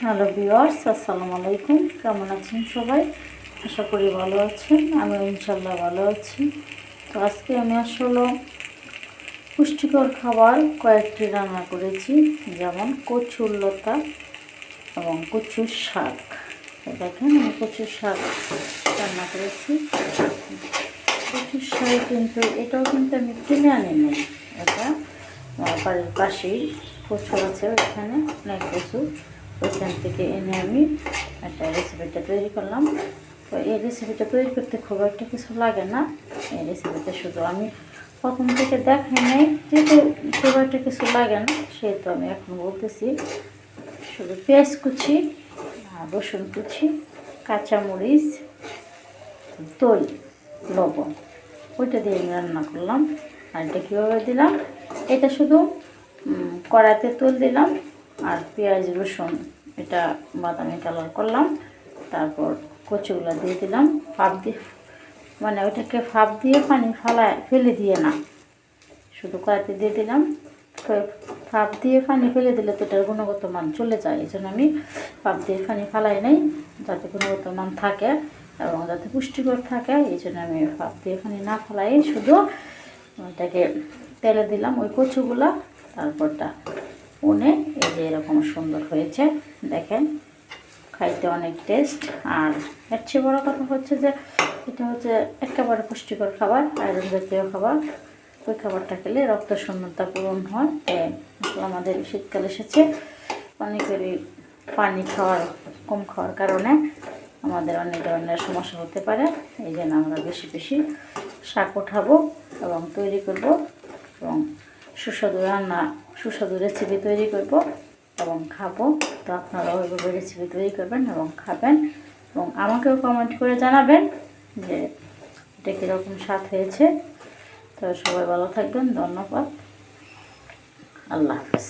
Hello viewers, আসসালামু আলাইকুম। কেমন আছেন সবাই? আশা করি ভালো আছেন। আমি ইনশাল্লাহ ভালো আছি। তো আজকে আমি আসলে পুষ্টিকর খাবার কয়েকটি রান্না করেছি, যেমন কচুর লতা এবং কচুর শাক। দেখেন, আমি কচুর শাক রান্না করেছি। কচুর শাক এটাও কিন্তু আমি কিনে আনি নাই। এটা বাড়ির পাশেই কচু আছে, ওইখানে অনেক কচু, ওইখান থেকে এনে আমি একটা রেসিপিটা তৈরি করলাম। তো এই রেসিপিটা তৈরি করতে খুব একটা কিছু লাগে না। এই রেসিপিটা শুধু আমি প্রথম থেকে দেখাই নাই, যেহেতু খুব একটা কিছু লাগে না, সেহেতু আমি এখন বলতেছি। শুধু পেঁয়াজ কুচি, রসুন কুচি, কাঁচামরিচ, দই, লবণ, ওইটা দিয়ে আমি রান্না করলাম। আর এটা কীভাবে দিলাম, এটা শুধু কড়াইতে তেল দিলাম আর পেঁয়াজ রসুন এটা বাদামি কালার করলাম। তারপর কচুগুলো দিয়ে দিলাম, ভাপ দিয়ে, মানে ওইটাকে ভাপ দিয়ে পানি ফেলে দিয়ে না, শুধু কড়াইতে দিয়ে দিলাম। ভাপ দিয়ে পানি ফেলে দিলে তো এটার গুণগত মান চলে যায়। এই জন্য আমি ভাপ দিয়ে পানি ফালাই নাই, যাতে গুণগত মান থাকে এবং যাতে পুষ্টিকর থাকে। এই জন্য আমি ভাপ দিয়ে পানি না ফেলাই, শুধু ওটাকে তেলে দিলাম ওই কচুগুলা। তারপরটা উনে এই যে এরকম সুন্দর হয়েছে, দেখেন, খাইতে অনেক টেস্ট। আর এর চেয়ে বড়ো কথা হচ্ছে যে এটা হচ্ছে একেবারে পুষ্টিকর খাবার, আয়রন জাতীয় খাবার। ওই খাবারটা খেলে রক্ত শূন্যতা পূরণ হয়। আমাদের শীতকাল এসেছে, পানি কম খাওয়ার কারণে আমাদের অনেক ধরনের সমস্যা হতে পারে। এই জন্য আমরা বেশি বেশি শাক উঠাবো এবং তৈরি করব এবং সুস্বাদু রেসিপি তৈরি করব এবং খাবো। তো আপনারাও ওইভাবে রেসিপি তৈরি করবেন এবং খাবেন এবং আমাকেও কমেন্ট করে জানাবেন যে এটা কীরকম স্বাদ হয়েছে। তো সবাই ভালো থাকবেন। ধন্যবাদ। আল্লাহ হাফেজ।